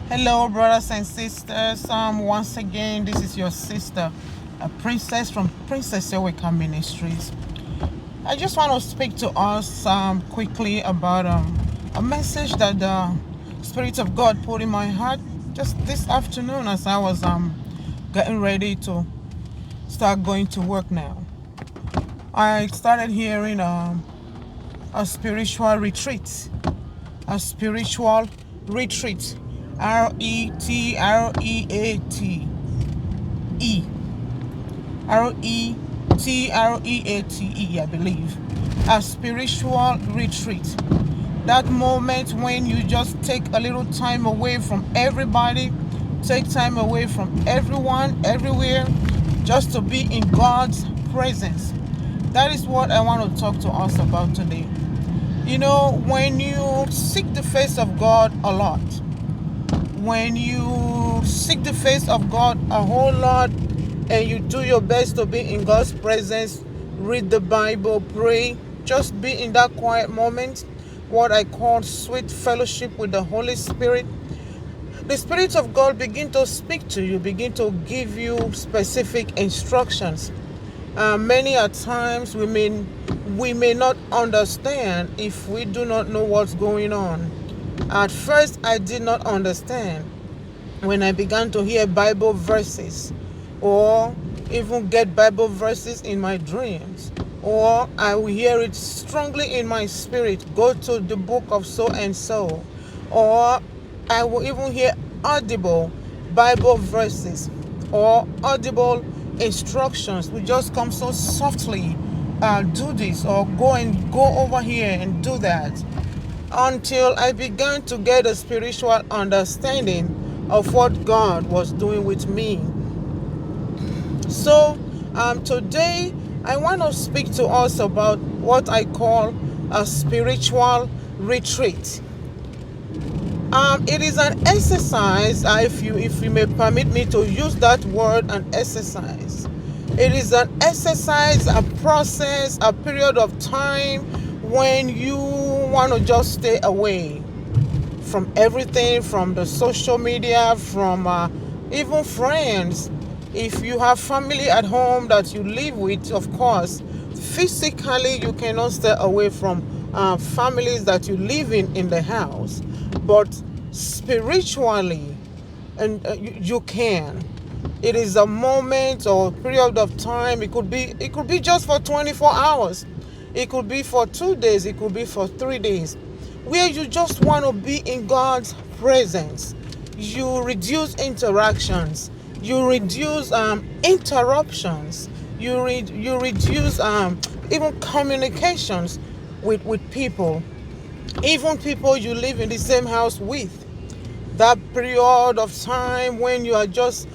Hello, brothers and sisters. Once again, this is your sister, a princess from Princess Yoweka Ministries. I just want to speak to us quickly about a message that the Spirit of God put in my heart just this afternoon as I was getting ready to start going to work now. I started hearing a spiritual retreat, a spiritual retreat. Retreat. Retreate, I believe. A spiritual retreat. That moment when you just take a little time away from everybody, take time away from everyone, everywhere, just to be in God's presence. That is what I want to talk to us about today. You know, when you seek the face of God a lot, when you seek the face of God a whole lot and you do your best to be in God's presence, read the Bible, pray, just be in that quiet moment, what I call sweet fellowship with the Holy Spirit, the Spirit of God begin to speak to you, begin to give you specific instructions. Many a times we may not understand if we do not know what's going on. At first, I did not understand when I began to hear Bible verses, or even get Bible verses in my dreams, or I will hear it strongly in my spirit, go to the book of so and so, or I will even hear audible Bible verses or audible instructions will just come so softly, do this or go over here and do that, until I began to get a spiritual understanding of what God was doing with me. So today I want to speak to us about what I call a spiritual retreat. It is an exercise, if you may permit me to use that word, an exercise. It is an exercise, a process, a period of time when you want to just stay away from everything, from the social media, from even friends. If you have family at home that you live with, of course, physically you cannot stay away from families that you live in the house, but spiritually, and you can. It is a moment or period of time. It could be just for 24 hours. It could be for 2 days. It could be for 3 days, where you just want to be in God's presence. You reduce interactions. You reduce interruptions. You reduce even communications with people, even people you live in the same house with. That period of time when you are just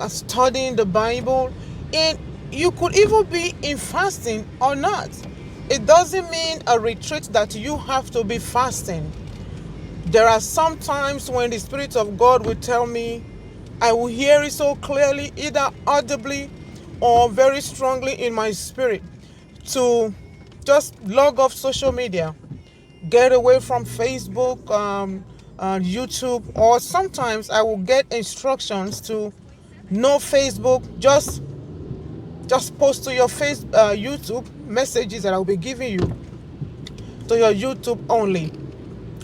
studying the Bible, and you could even be in fasting or not. It doesn't mean a retreat that you have to be fasting. There are some times when the Spirit of God will tell me, I will hear it so clearly, either audibly or very strongly in my spirit, to just log off social media, get away from Facebook, YouTube, or sometimes I will get instructions to no Facebook, just post to your YouTube messages that I will be giving you to your YouTube only.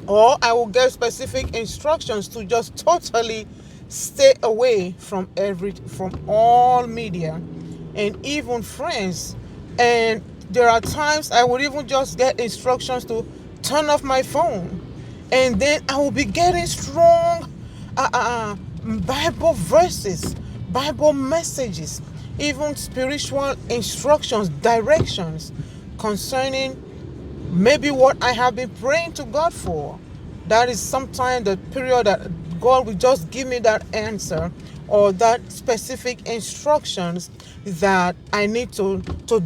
Or I will get specific instructions to just totally stay away from all media and even friends. And there are times I would even just get instructions to turn off my phone, and then I will be getting strong Bible verses, Bible messages, even spiritual instructions, directions concerning maybe what I have been praying to God for. That is sometimes the period that God will just give me that answer or that specific instructions that I need to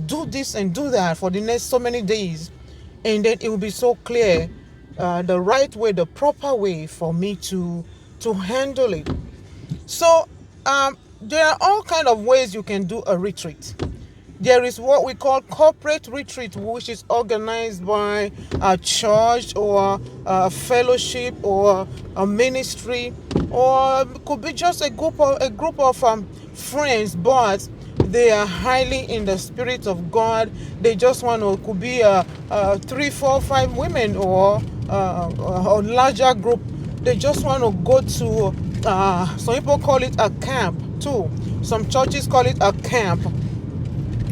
do this and do that for the next so many days. And then it will be so clear, the right way, the proper way for me to handle it. So there are all kind of ways you can do a retreat. There is what we call corporate retreat, which is organized by a church or a fellowship or a ministry, or it could be just a group of friends, but they are highly in the spirit of God. They just want to, could be 3, 4, 5 women, or a larger group. They just want to go to, some people call it a camp too. Some churches call it a camp,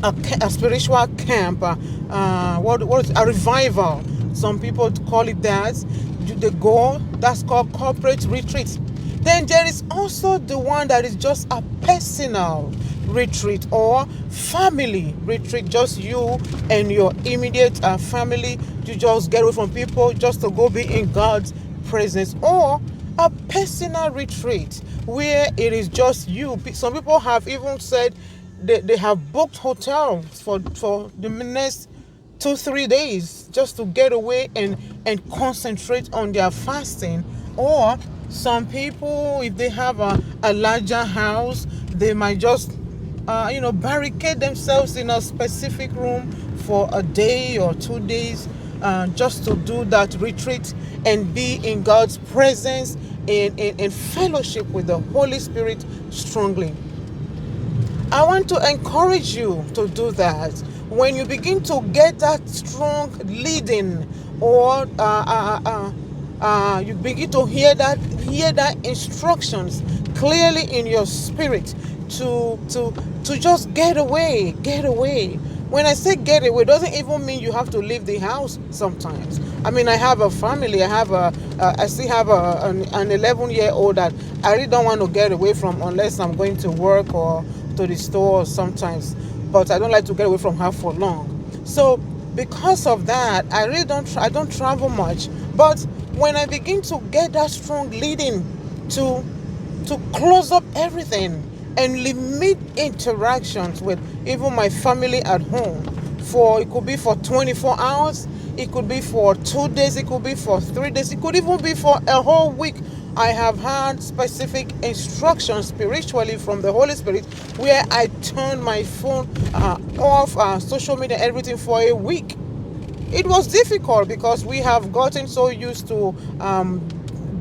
a spiritual camp, what is a revival. Some people call it that. They go, that's called corporate retreat. Then there is also the one that is just a personal retreat or family retreat, just you and your immediate family. You just get away from people just to go be in God's presence. Or a personal retreat where it is just you. Some people have even said they have booked hotels for the next 2, 3 days just to get away and concentrate on their fasting. Or some people, if they have a larger house, they might just barricade themselves in a specific room for a day or 2 days, just to do that retreat and be in God's presence, in fellowship with the Holy Spirit strongly. I want to encourage you to do that. When you begin to get that strong leading, or you begin to hear that instructions clearly in your spirit to just get away. When I say get away, it doesn't even mean you have to leave the house sometimes. I mean, I have a family. I still have an 11-year-old that I really don't want to get away from unless I'm going to work or to the store sometimes. But I don't like to get away from her for long. So because of that, I don't travel much. But when I begin to get that strong leading to close up everything and limit interactions with even my family at home, it could be for 24 hours, it could be for 2 days, it could be for 3 days, it could even be for a whole week. I have had specific instructions spiritually from the Holy Spirit where I turned my phone off, social media, everything for a week. It was difficult because we have gotten so used to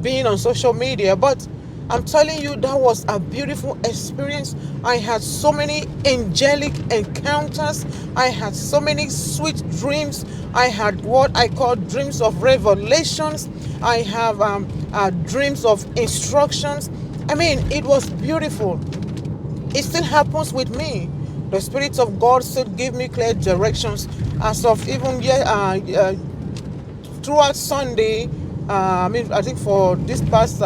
being on social media, but I'm telling you, that was a beautiful experience. I had so many angelic encounters. I had so many sweet dreams. I had what I call dreams of revelations. I have dreams of instructions. I mean, it was beautiful. It still happens with me. The Spirit of God still give me clear directions as of even throughout Sunday. I think for this past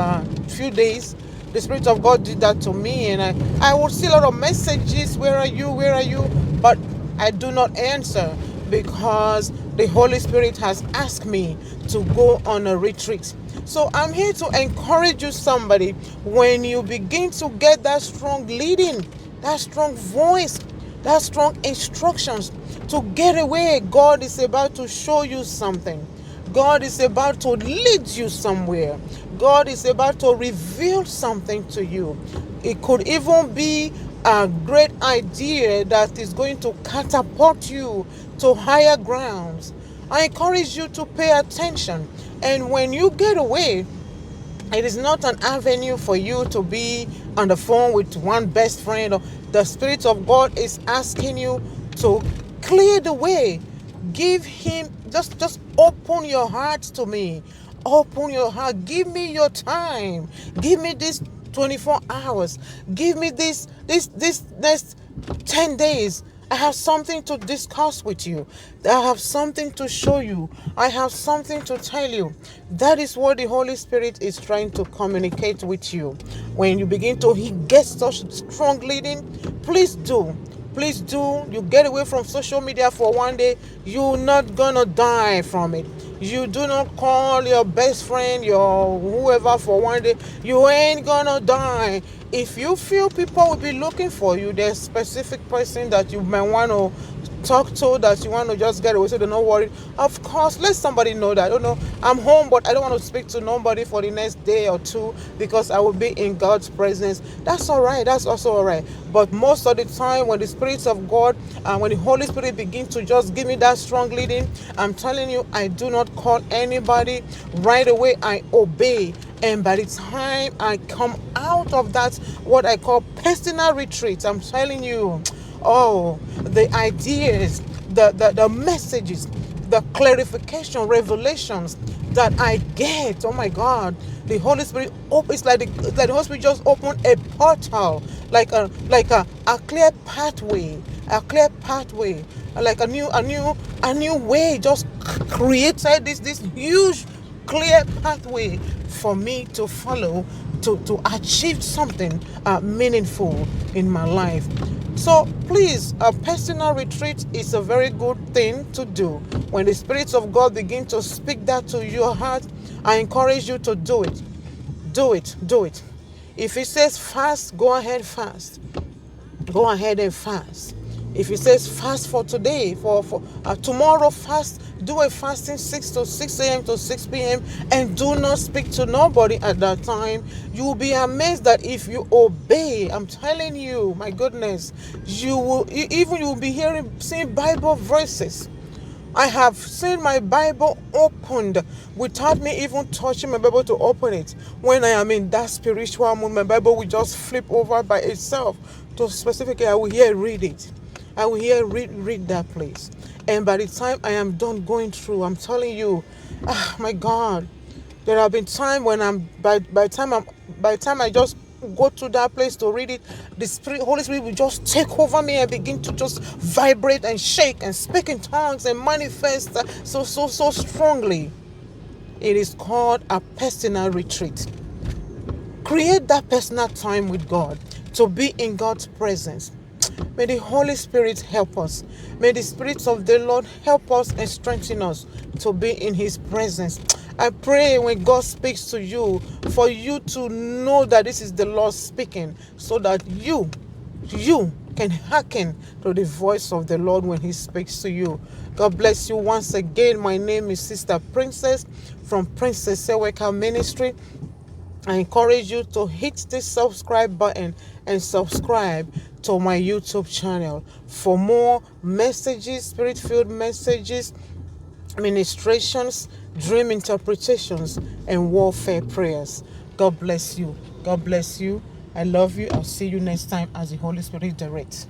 few days, the Spirit of God did that to me, and I would see a lot of messages. Where are you? Where are you? But I do not answer because the Holy Spirit has asked me to go on a retreat. So I'm here to encourage you, somebody, when you begin to get that strong leading, that strong voice, that strong instructions to get away. God is about to show you something. God is about to lead you somewhere. God is about to reveal something to you. It could even be a great idea that is going to catapult you to higher grounds. I encourage you to pay attention. And when you get away, it is not an avenue for you to be on the phone with one best friend. The Spirit of God is asking you to clear the way. Give him, just open your heart to me. Open your heart. Give me your time. Give me this 24 hours. Give me this next 10 days. I have something to discuss with you. I have something to show you. I have something to tell you. That is what the Holy Spirit is trying to communicate with you. When you begin to get such strong leading, please do. Please do. You get away from social media for one day, you're not gonna die from it. You do not call your best friend, your whoever for one day, you ain't gonna die. If you feel people will be looking for you, there's a specific person that you might want to talk to that you want to just get away so they're not worried, of course, let somebody know that, I'm home, but I don't want to speak to nobody for the next day or two because I will be in God's presence. That's all right. That's also all right. But most of the time, when the Spirit of God and when the Holy Spirit begins to just give me that strong leading, I'm telling you, I do not call anybody right away. I obey. And by the time I come out of that, what I call personal retreat, I'm telling you, oh, the ideas, the messages, the clarification, revelations that I get, oh my God, the Holy Spirit it's like the Holy Spirit just opened a portal, like a clear pathway, like a new way, just created this huge clear pathway for me to follow to achieve something meaningful in my life. So please, a personal retreat is a very good thing to do. When the Spirit of God begin to speak that to your heart, I encourage you to do it. Do it. Do it. If it says fast, go ahead fast. Go ahead and fast. If it says fast for today, for tomorrow, fast, do a fasting 6 a.m. to 6 p.m. and do not speak to nobody at that time. You will be amazed that if you obey, I'm telling you, my goodness, you will be seeing Bible verses. I have seen my Bible opened without me even touching my Bible to open it. When I am in that spiritual mood, my Bible will just flip over by itself. To specifically, I will hear read it. I will hear read that place. And by the time I am done going through, I'm telling you, my God, there have been times when by the time I just go to that place to read it, Holy Spirit will just take over me and begin to just vibrate and shake and speak in tongues and manifest so strongly. It is called a personal retreat. Create that personal time with God to be in God's presence. May the Holy Spirit help us. May the Spirit of the Lord help us and strengthen us to be in His presence. I pray when God speaks to you, for you to know that this is the Lord speaking, so that you can hearken to the voice of the Lord when He speaks to you. God bless you once again. My name is Sister Princess from Princess Seweka Ministry. I encourage you to hit the subscribe button and subscribe to my YouTube channel for more messages, spirit-filled messages, ministrations, dream interpretations, and warfare prayers. God bless you. God bless you. I love you. I'll see you next time as the Holy Spirit directs.